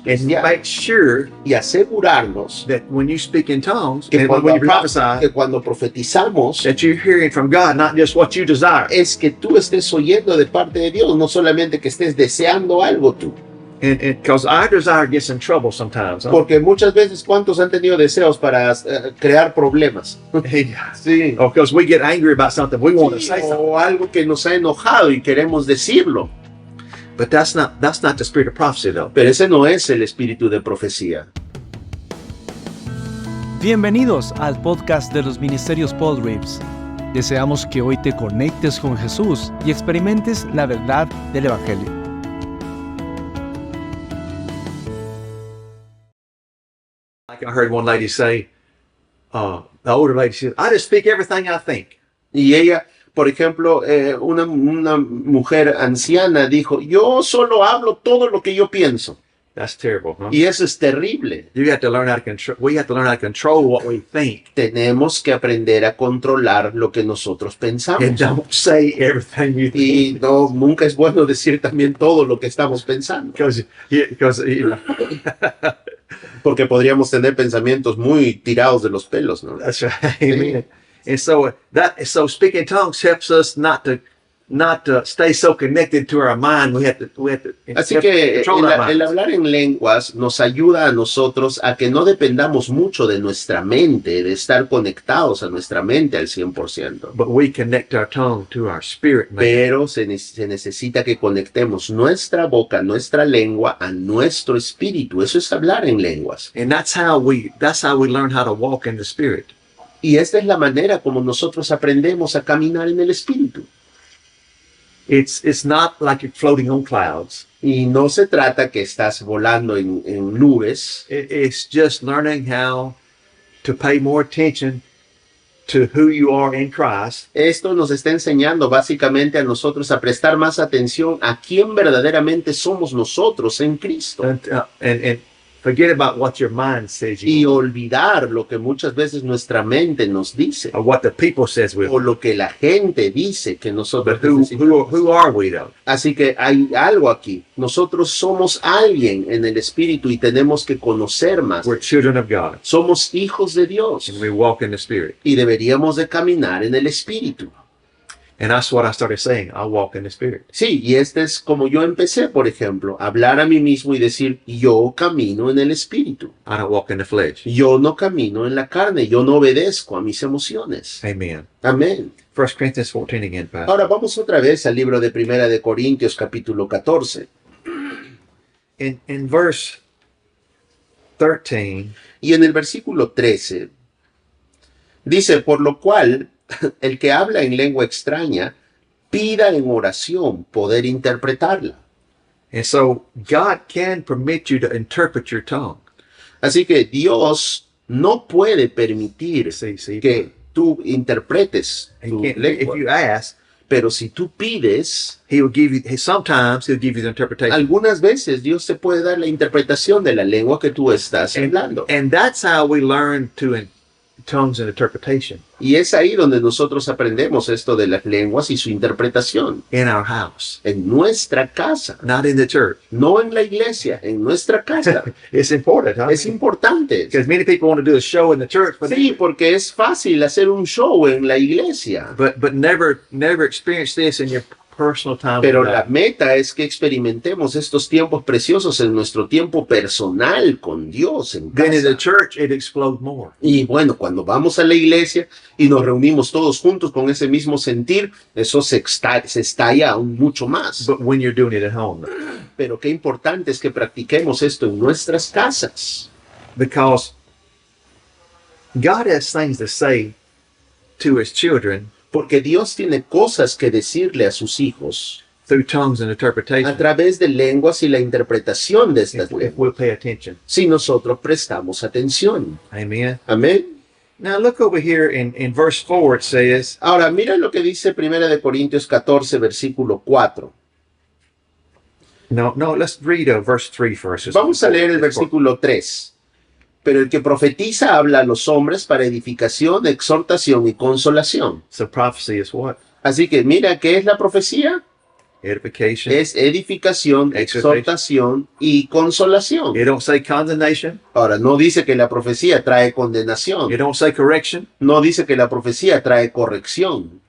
and make sure y asegurarnos that when you speak in tongues que and cuando, when you hablamos, prophesy, que cuando profetizamos that you're hearing from God, not just what you desire. es que tú estés oyendo de parte de Dios, no solamente que estés deseando algo tú. And because our desire gets in trouble sometimes. Huh? Porque muchas veces, ¿cuántos han tenido deseos para crear problemas? Sí. Or because we get angry about something, we want to say something. O algo que nos ha enojado y queremos decirlo. But that's not the spirit of prophecy, though. Pero ese no es el espíritu de profecía. Bienvenidos al podcast de los Ministerios Paul Reeves. Deseamos que hoy te conectes con Jesús y experimentes la verdad del Evangelio. Like I heard one lady say, the older lady said, I just speak everything I think. Y ella, por ejemplo, una mujer anciana dijo, yo solo hablo todo lo que yo pienso. That's terrible, huh? Y eso es terrible. We have to learn how to control what we think. Tenemos que aprender a controlar lo que nosotros pensamos. And don't say everything you Y think. no, nunca es bueno decir también todo lo que estamos pensando. Because you know, Porque podríamos tener pensamientos muy tirados de los pelos, ¿no? that's right. Amen. And so speaking in tongues helps us not to stay so connected to our mind. We have to Así que control our el minds. hablar en lenguas nos ayuda a nosotros a que no dependamos mucho de nuestra mente, de estar conectados a nuestra mente al 100%. But we connect our tongue to our spirit, man. Pero se necesita que conectemos nuestra boca, nuestra lengua a nuestro espíritu. Eso es hablar en lenguas. And that's how we learn how to walk in the spirit. Y esta es la manera como nosotros aprendemos a caminar en el espíritu. It's not like you're floating on clouds. Y no se trata que estás volando en nubes. It's just learning how to pay more attention to who you are in Christ. Esto nos está enseñando básicamente a nosotros a prestar más atención a quién verdaderamente somos nosotros en Cristo. And forget about what your mind says Y you are, olvidar lo que muchas veces nuestra mente nos dice. or what the people says we O are. lo que la gente dice que nosotros But necesitamos. who are we though? Así que hay algo aquí. Nosotros somos alguien en el espíritu y tenemos que conocer más. We're children of God, Somos hijos de Dios and we walk in the spirit. y deberíamos de caminar en el espíritu. And that's what I started saying. I walk in the spirit. Sí, y este es como yo empecé, por ejemplo, hablar a mí mismo y decir, yo camino en el espíritu. I don't walk in the flesh. Yo no camino en la carne, yo no obedezco a mis emociones. Amen. Amén. 1 Corinthians 14 again, Pastor. Ahora vamos otra vez al libro de Primera de Corintios, capítulo 14. In verse 13, Y en el versículo 13, dice, por lo cual, el que habla en lengua extraña, pida en oración poder interpretarla. and so God can permit you to interpret your tongue. Así que Dios no puede permitir See, que tú interpretes He tu can't, if lengua. you ask, Pero si tú pides, sometimes he'll give you the interpretation. algunas veces Dios te puede dar la interpretación de la lengua que tú estás hablando. And that's how we learn tongues and interpretation Y es ahí donde nosotros aprendemos esto de las lenguas y su interpretación. in our house, En nuestra casa, not in the church. no en la iglesia, en nuestra casa. It's important, huh? Es importante. Because many people want to do a show in the church, Sí, porque es fácil hacer un show en la iglesia. but never experience this in your personal time Pero with la God. meta es que experimentemos estos tiempos preciosos en nuestro tiempo personal con Dios en Then in the casa. church, it explodes more. Y bueno, cuando vamos a la iglesia y nos reunimos todos juntos con ese mismo sentir, eso se estalla aún mucho más. But when you're doing it at home, Pero qué importante es que practiquemos esto en nuestras casas. because God has things to say to his children Porque Dios tiene cosas que decirle a sus hijos through tongues and a interpretation través de lenguas y la interpretación de estas if lenguas. we'll pay attention. Si nosotros prestamos atención. Amen. Amén. Now look over here in verse 4, it says, Ahora, mira lo que dice 1 de Corintios 14, versículo 4. no, let's read verse 3 first. Vamos a leer el versículo 3. Pero el que profetiza habla a los hombres para edificación, exhortación y consolación. So prophecy is what? Así que mira, ¿qué es la profecía? edification. es edificación, Exhortation. exhortación y consolación. It don't say condemnation. Ahora, no dice que la profecía trae condenación. It don't say correction. No dice que la profecía trae corrección.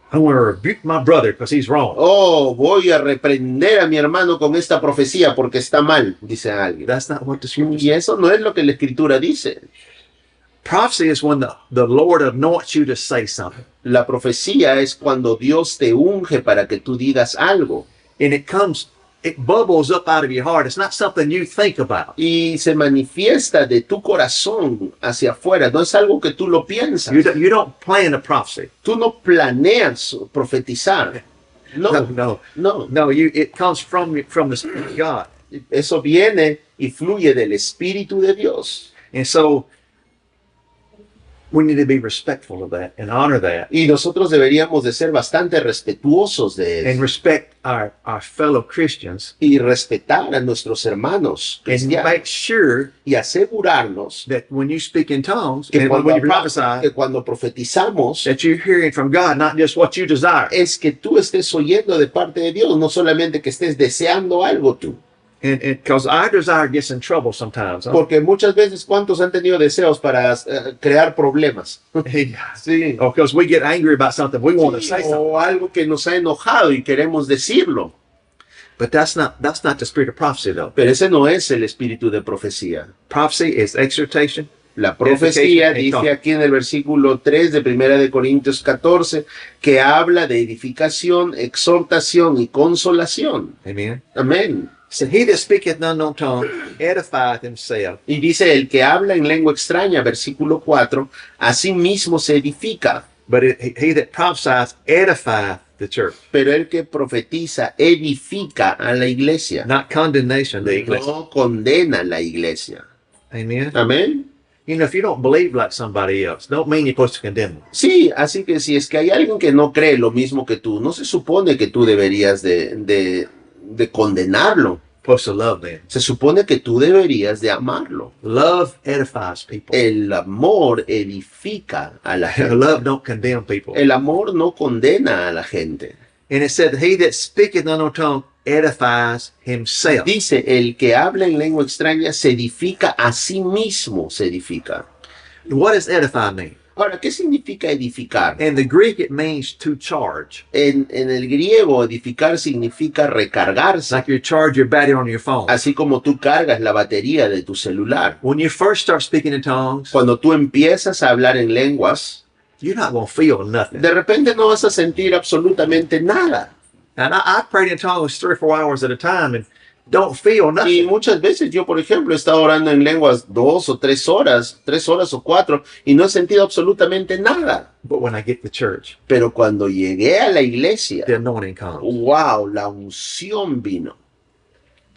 I want to rebuke my brother because he's wrong. Oh, voy a reprender a mi hermano con esta profecía porque está mal, dice alguien. That's not what the scripture Y says. eso no es lo que la escritura dice. Prophecy is when the Lord anoints you to say something. La profecía es cuando Dios te unge para que tú digas algo. And it bubbles up out of your heart. It's not something you think about. Y se manifiesta de tu corazón hacia afuera. No es algo que tú lo piensas. You don't plan a prophecy. Tú no planeas profetizar. No, no. It comes from the Spirit of God. Eso viene y fluye del Espíritu de Dios. And so we need to be respectful of that and honor that Y nosotros deberíamos de ser bastante respetuosos de and eso. respect our fellow Christians Y respetar a nuestros hermanos and cristianos. make sure Y asegurarnos that when you speak in tongues que and cuando, when you prophesy, que cuando profetizamos that you're hearing from God, not just what you desire. es que tú estés oyendo de parte de Dios, no solamente que estés deseando algo tú. And because our desire gets in trouble sometimes. Huh? Porque muchas veces, ¿cuántos han tenido deseos para crear problemas? Sí. Or because we get angry about something, we want to say something. O algo que nos ha enojado y queremos decirlo. But that's not the spirit of prophecy, though. Pero ese no es el espíritu de profecía. Prophecy is exhortation. La profecía Edification, dice aquí en el versículo 3 de 1 de Corintios 14 que habla de edificación, exhortación y consolación. Amen. Amén. So he that speaketh in unknown tongue edifieth himself. Y dice el que habla en lengua extraña, versículo 4, a sí mismo se edifica. But he that prophesieth edifieth the church. Pero el que profetiza edifica a la iglesia. Not condemnation, the English. No condena a la iglesia. Amen. Amén. You know, if you don't believe like somebody else, don't mean you're supposed to condemn them. Sí, así que si es que hay alguien que no cree lo mismo que tú, no se supone que tú deberías de condenarlo. You're supposed to love them. Se supone que tú deberías de amarlo. Love edifies people. El amor edifica a la gente. Love don't condemn people. El amor no condena a la gente. And it said, he that speaketh in unknown tongue edifies himself. Dice, el que habla en lengua extraña se edifica a sí mismo, se edifica. What does edify mean? Ahora, ¿qué significa edificar? In the Greek, it means to charge. En el griego, edificar significa It's recargarse, like you charge your battery on your phone. así como tú cargas la batería de tu celular. When you first start speaking in tongues, Cuando tú empiezas a hablar en lenguas, you're not going to feel nothing. de repente no vas a sentir absolutamente nada. And I prayed in tongues 3 or 4 hours at a time and don't feel Y nothing. muchas veces yo, por ejemplo, he estado orando en lenguas 2 o 3 horas, 3 horas o 4, y no he sentido absolutamente nada. But when I get to church, Pero cuando llegué a la iglesia, the anointing comes. wow, la unción vino.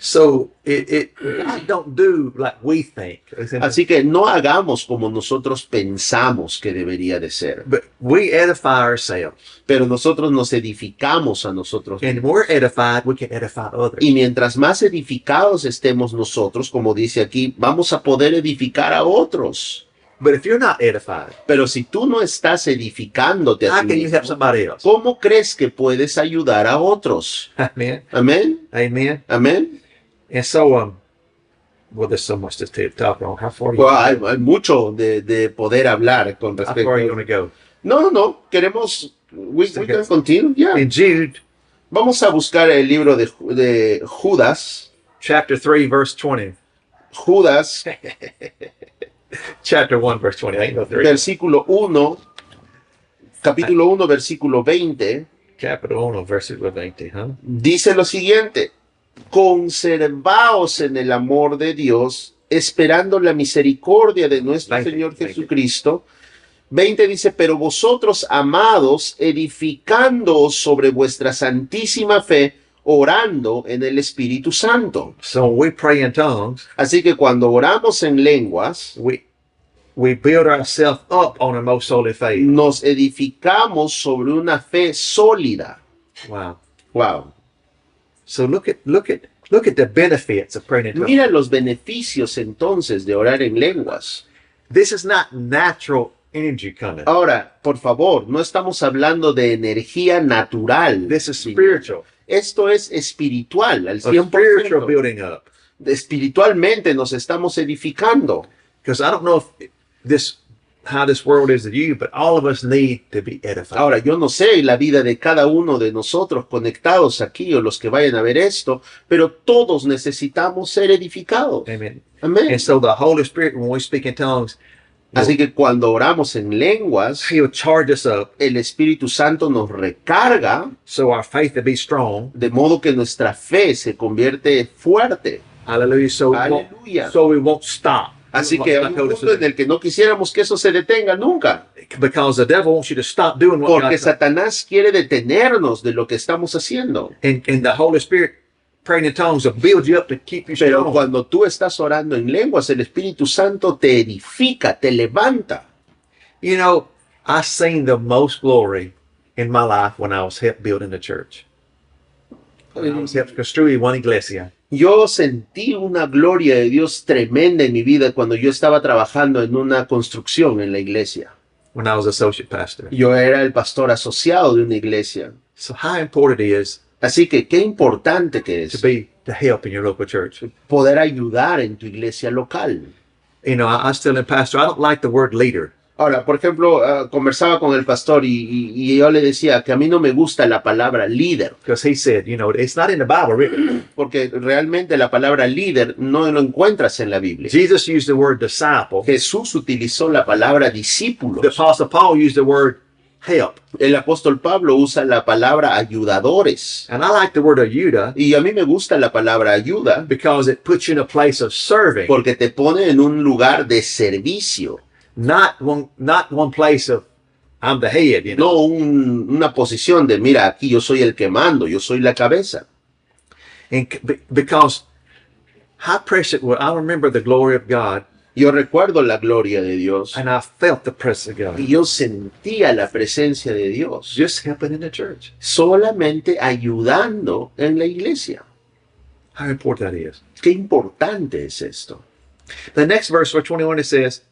So God don't do like we think. Así que no hagamos como nosotros pensamos que debería de ser. But we edify ourselves. Pero nosotros nos edificamos a nosotros. And we're edified, we can edify others. Y mientras más edificados estemos nosotros, como dice aquí, vamos a poder edificar a otros. But if you're not edified, Pero si tú no estás edificándote a how ti can you help mismo, somebody else? ¿cómo crees que puedes ayudar a otros? Amen. Amén. Amen. Amén. And so, well, there's so much to talk on. How far are you? Well, hay mucho de poder hablar con How respecto. far are you going to go? No, queremos. We can continue. Yeah. In Jude, Vamos a buscar el libro de Judas. chapter 3, verse 20. Judas, Chapter 1, verse 20. I ain't go 3. versículo 1, capítulo 1, versículo 20, Chapter 1, versículo 20. Huh? dice lo siguiente: conservaos en el amor de Dios, esperando la misericordia de nuestro 20, Señor 20. Jesucristo. 20 dice, pero vosotros, amados, edificándoos sobre vuestra santísima fe, orando en el Espíritu Santo. So when we pray in tongues, Así que cuando oramos en lenguas, we build ourselves up on our most holy faith. nos edificamos sobre una fe sólida. Wow. Wow. So look at the benefits of praying in tongues. Mira los beneficios entonces de orar en lenguas. This is not natural energy coming. Ahora, por favor, no estamos hablando de energía natural. This is spiritual. Esto es espiritual, al A spiritual 100%. building up. Espiritualmente nos estamos edificando. Because I don't know if how this world is to you, but all of us need to be edified. Ahora, yo no sé la vida de cada uno de nosotros conectados aquí o los que vayan a ver esto, pero todos necesitamos ser edificados. Amen. Amén. And so the Holy Spirit, when we speak in tongues, Así que cuando oramos en lenguas, He'll charge us up el Espíritu Santo nos recarga so our faith will be strong. de modo que nuestra fe se convierte fuerte. Hallelujah. Aleluya. So we won't stop. Así que hay un punto en el que no quisiéramos que eso se detenga nunca, Because the devil wants you to stop doing what porque God Satanás quiere detenernos de lo que estamos haciendo. and the Holy Spirit praying in tongues will build you up to keep you Pero strong. cuando tú estás orando en lenguas, el Espíritu Santo te edifica, te levanta. You know, I seen the most glory in my life when I was helped building the church. When I was helped construir una iglesia. Yo sentí una gloria de Dios tremenda en mi vida cuando yo estaba trabajando en una construcción en la iglesia. When I was associate pastor. Yo era el pastor asociado de una iglesia. So how important it is Así que qué importante que to es be to help in your local church. poder ayudar en tu iglesia local. You know, I was telling pastor, I don't like the word leader. Ahora, por ejemplo, conversaba con el pastor y yo le decía que a mí no me gusta la palabra líder, Because he said, you know, it's not in the Bible written. porque realmente la palabra líder no lo encuentras en la Biblia. Jesus used the word disciple. Jesús utilizó la palabra The discípulos. Apostle Paul used the word help. El apóstol Pablo usa la palabra ayudadores. And I like the word ayuda Y a mí me gusta la palabra ayuda because it puts you in a place of serving, porque te pone en un lugar de servicio, not one place of I'm the head, you know. no una posición de, mira, aquí yo soy el que mando, yo soy la cabeza. Because how precious it was. I remember the glory of God, Yo recuerdo la gloria de Dios and I felt the presence of y God yo sentía la presencia de Dios just helping in the church. solamente ayudando en la iglesia. How important that is. Qué importante es esto. The next verse, verse 21, it says,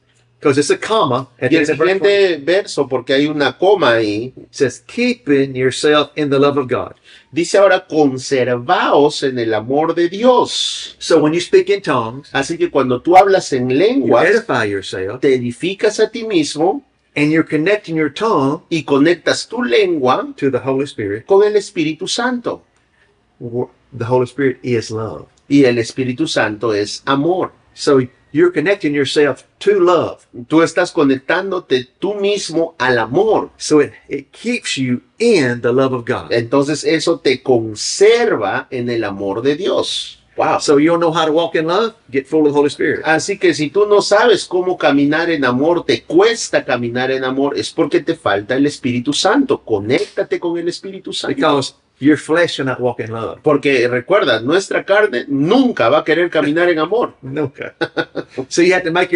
because it's a comma at Y the el end of verse 20, siguiente verso, porque hay una coma ahí, it says, keeping yourself in the love of God. dice ahora, conservaos en el amor de Dios. So when you speak in tongues, Así que cuando tú hablas en you lenguas, edify yourself, te edificas a ti mismo and you're connecting your tongue y conectas tu lengua to the Holy Spirit. con el Espíritu Santo. The Holy Spirit is love. Y el Espíritu Santo es amor. So you're connecting yourself to love. Tú estás conectándote tú mismo al amor. So it keeps you in the love of God. Entonces eso te conserva en el amor de Dios. Wow. So you don't know how to walk in love? Get full of the Holy Spirit. Así que si tú no sabes cómo caminar en amor, te cuesta caminar en amor, es porque te falta el Espíritu Santo. Conéctate con el Espíritu Santo. Because your flesh cannot walk in love. Porque recuerda, nuestra carne nunca va a querer caminar en amor. Nunca. So you have to make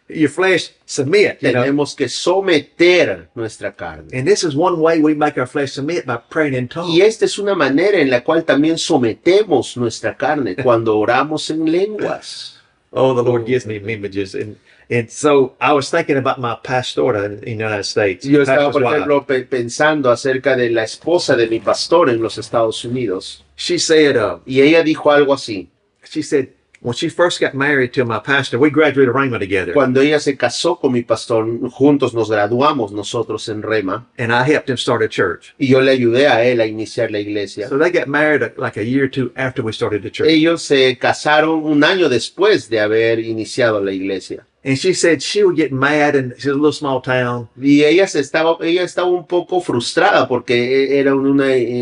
your flesh submit, you know. Tenemos que someter nuestra carne. And this is one way we make our flesh submit, by praying in tongues. Y esta es una manera en la cual también sometemos nuestra carne cuando oramos en lenguas. Oh, the Lord gives me images. And so I was thinking about my pastora in the United States. Yo estaba, Pastor's por wife. ejemplo, pensando acerca de la esposa de mi pastor en los Estados Unidos. She said, Y ella dijo algo así. she said, when she first got married to my pastor, we graduated Rhema together. Cuando ella se casó con mi pastor, juntos nos graduamos nosotros en Rema. And I helped him start a church. Y yo le ayudé a él a iniciar la iglesia. So they got married like a year or two after we started the church. Ellos se casaron un año después de haber iniciado la iglesia. And she said she would get mad, and she's a little small town. Y ella estaba un poco frustrada porque era un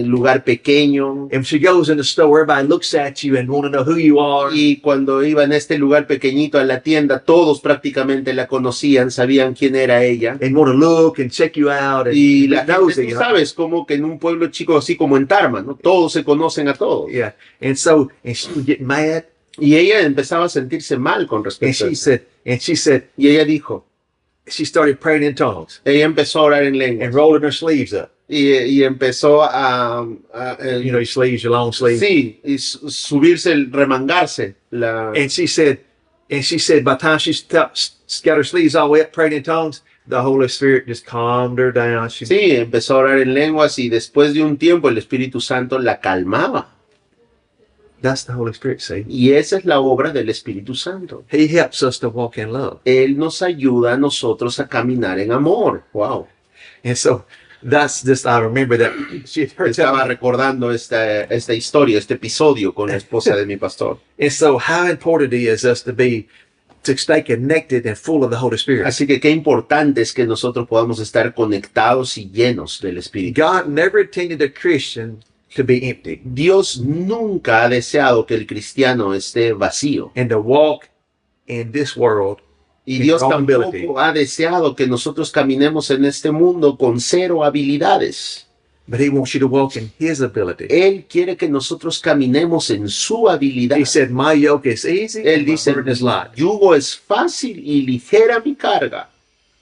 lugar pequeño. And she goes in the store, everybody looks at you and want to know who you are. Y cuando iba en este lugar pequeñito a la tienda, todos prácticamente la conocían, sabían quién era ella. And want to look and check you out. And Y la knows gente, it, tú sabes, como que en un pueblo chico así como en Tarma, ¿no? Todos se conocen a todos. Yeah. And so, and she would get mad. Y ella empezaba a sentirse mal con And respecto a she eso. said, Y ella dijo, she started praying in tongues ella empezó a orar en lengua. and rolling her sleeves up. Y empezó a You know, your sleeves, your long sleeves. sí, y subirse, remangarse. And she said, by the time she got her sleeves all the way up, praying in tongues, the Holy Spirit just calmed her down. She, Sí, empezó a orar en lenguas y después de un tiempo el Espíritu Santo la calmaba. That's the Holy Spirit, see. Y esa es la obra del Espíritu Santo. He helps us to walk in love. Él nos ayuda a nosotros a caminar en amor. Wow. And so that's just, I remember that she heard Estaba tell me. recordando esta historia, este episodio con la esposa de mi pastor. And so how important it is us to stay connected and full of the Holy Spirit. Así que qué importante es que nosotros podamos estar conectados y llenos del Espíritu. God never intended a Christian to be empty Dios nunca ha deseado que el cristiano esté vacío. and to walk in this world Y in Dios your own ability. tampoco ha deseado que nosotros caminemos en este mundo con cero habilidades. But he wants you to walk in his ability. Él quiere que nosotros caminemos en su habilidad. He said, my yoke is easy Él and my dice, burden is light. yugo es fácil y ligera mi carga.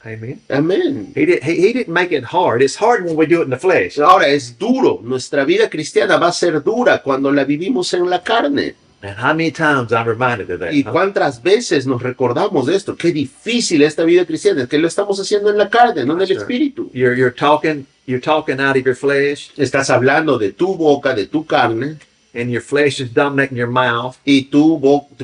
Amen. Amén. He didn't make it hard. It's hard when we do it in the flesh. Ahora es duro. Nuestra vida cristiana va a ser dura cuando la vivimos en la carne. And how many times I'm reminded of that? ¿Y huh? cuántas veces nos recordamos de esto? Qué difícil esta vida cristiana. Es que lo estamos haciendo en la carne, no en el Sure. espíritu. You're talking out of your flesh, Estás hablando de tu boca, de tu carne, and your flesh is dominating your mouth, y tu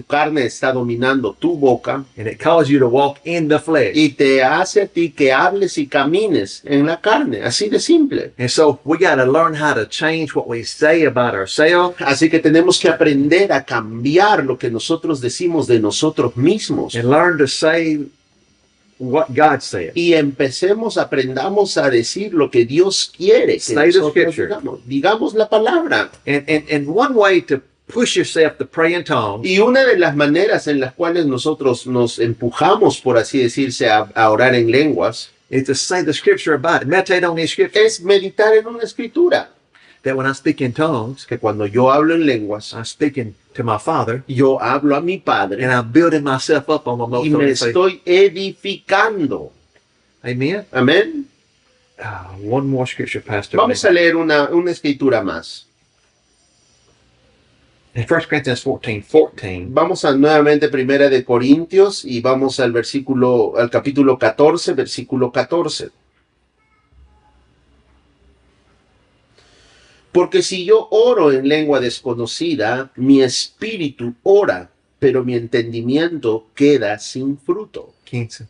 carne está dominando tu boca, and it calls you to walk in the flesh. y te hace a ti que hables y camines en la carne. Así de simple. And so we got to learn how to change what we say about ourselves Así que tenemos que aprender a cambiar lo que nosotros decimos de nosotros mismos. and learn to say what God said. Y aprendamos a decir lo que Dios quiere que Say the nosotros scripture. digamos. Digamos la palabra. And one way to push yourself to pray in tongues Y una de las maneras en las cuales nosotros nos empujamos, por así decirse, a orar en lenguas, is to say the scripture about it. Meditate on these scriptures. es meditar en una escritura. That when I speak in tongues, Que cuando yo hablo en lenguas, I'm speaking to my Father, yo hablo a mi Padre and I'm building myself up on my most y me holy faith. estoy edificando. Amen. Amén. One more scripture, Pastor. Vamos a leer una escritura más. In 1 Corinthians 14:14. Vamos a nuevamente Primera de Corintios y vamos al capítulo 14, versículo 14. Porque si yo oro en lengua desconocida, mi espíritu ora, pero mi entendimiento queda sin fruto. 15.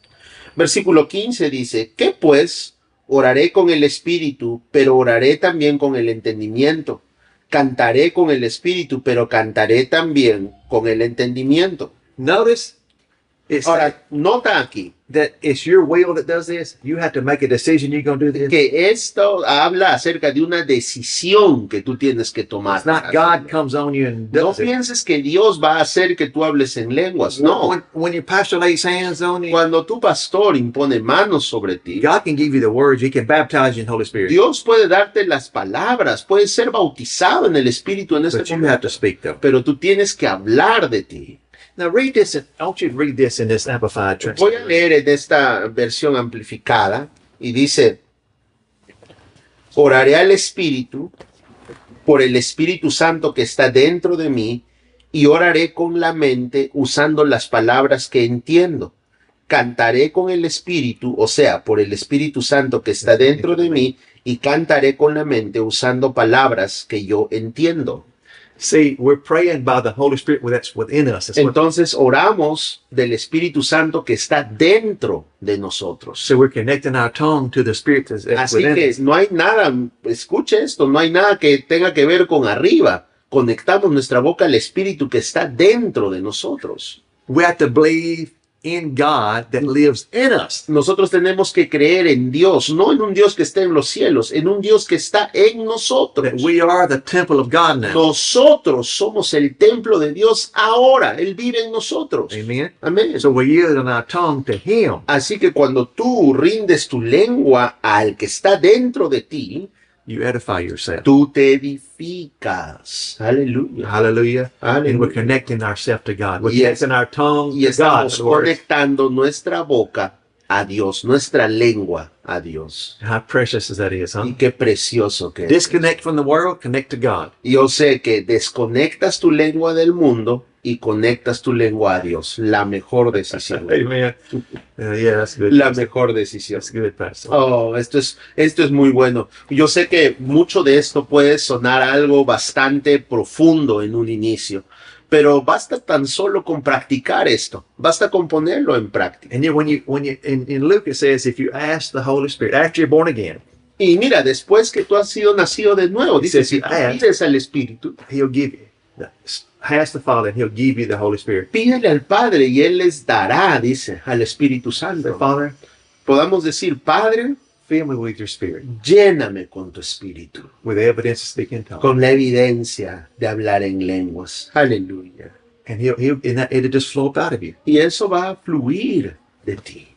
Versículo 15 dice, ¿qué pues? Oraré con el espíritu, pero oraré también con el entendimiento. Cantaré con el espíritu, pero cantaré también con el entendimiento. Notice it's Ahora, nota aquí that it's your will that does this. You have to make a decision you're going to do this. que esto habla acerca de una decisión que tú tienes que tomar. It's not God comes on you and No does it. pienses que Dios va a hacer que tú hables en lenguas. No. When your pastor lays hands on you, Cuando tu pastor impone manos sobre ti, God can give you the words. He can baptize you in the Holy Spirit. Dios puede darte las palabras, puedes ser bautizado en el Espíritu en este But you have momento, to speak though. pero tú tienes que hablar de ti. Now read this. I want you to read this in this amplified Voy a translation. leer en esta versión amplificada y dice, oraré al Espíritu por el Espíritu Santo que está dentro de mí y oraré con la mente usando las palabras que entiendo. Cantaré con el Espíritu, o sea, por el Espíritu Santo que está dentro de mí y cantaré con la mente usando palabras que yo entiendo. See, we're praying by the Holy Spirit that's within us. That's what- Entonces oramos del Espíritu Santo que está dentro de nosotros. so we're connecting our tongue to the Spirit that's Así within que us. no hay nada, escuche esto, no hay nada que tenga que ver con arriba. Conectamos nuestra boca al Espíritu que está dentro de nosotros. We have to believe in God that lives in us. Nosotros tenemos que creer en Dios, no en un Dios que está en los cielos, en un Dios que está en nosotros. That we are the temple of God now. Nosotros somos el templo de Dios ahora. Él vive en nosotros. Amen. Amén. So we yield on our tongue to Him. Así que cuando tú rindes tu lengua al que está dentro de ti, You edify yourself. tú te edificas. Aleluya. Hallelujah. And we're Aleluya. connecting ourselves to God. We're Yes. connecting our tongue Y to God. estamos in other words. conectando nuestra boca a Dios, nuestra lengua a Dios. How precious is that is, huh? Y qué precioso que es. Disconnect from the world, connect to God. Yo sé que desconectas tu lengua del mundo y conectas tu lengua a Dios. La mejor decisión. Amen. Yeah, that's good. La mejor decisión. That's good, Pastor. Oh, esto es muy bueno. Yo sé que mucho de esto puede sonar algo bastante profundo en un inicio, pero basta tan solo con practicar esto. Basta con ponerlo en práctica. And yet when you in Luke it says if you ask the Holy Spirit after you're born again, Y mira, después que tú has sido nacido de nuevo, dice, si tú pides al Espíritu, He'll give you. Ask the Father and He'll give you the Holy Spirit. pídele al Padre y Él les dará, dice, al Espíritu Say, Santo. Father, Podamos decir, Padre, fill me with your Spirit, lléname con tu Espíritu, with the evidence of speaking in tongues. con la evidencia de hablar en lenguas. Aleluya. And it'll just flow up out of you. Y eso va a fluir de ti.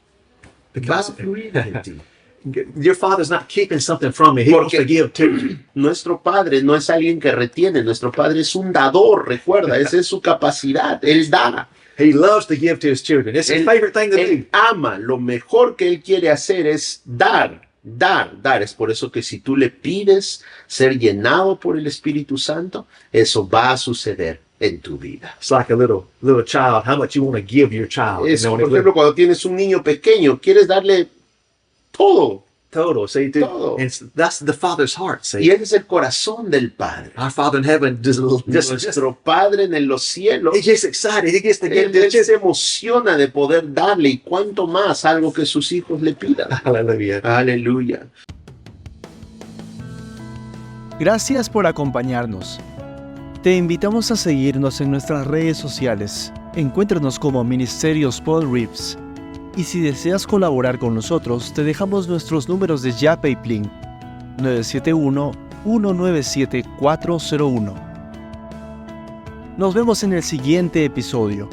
Va a Because fluir de ti. your Father's not keeping something from you. He wants to give to you. Nuestro Padre no es alguien que retiene, nuestro Padre es un dador, recuerda, esa es su capacidad, Él da. He loves to give to His children. It's His favorite thing to do. Él ama, lo mejor que Él quiere hacer es dar. Es por eso que si tú le pides ser llenado por el Espíritu Santo, eso va a suceder en tu vida. It's like a little child. How much you want to give your child? Es, You know, por when it's ejemplo, cuando tienes un niño pequeño, quieres darle todo. total. See, Todo. and that's the Father's heart. Y See, ese es el corazón del Padre. our Father in heaven just Nuestro Padre en los cielos, he gets excited. He gets to give Él this. se emociona de poder darle y cuanto más algo que sus hijos le pidan. Hallelujah. Aleluya. Gracias por acompañarnos. Te invitamos a seguirnos en nuestras redes sociales. Encuéntranos como Ministerios Paul Reeves. Y si deseas colaborar con nosotros, te dejamos nuestros números de Yape y Plin 971-197-401. Nos vemos en el siguiente episodio.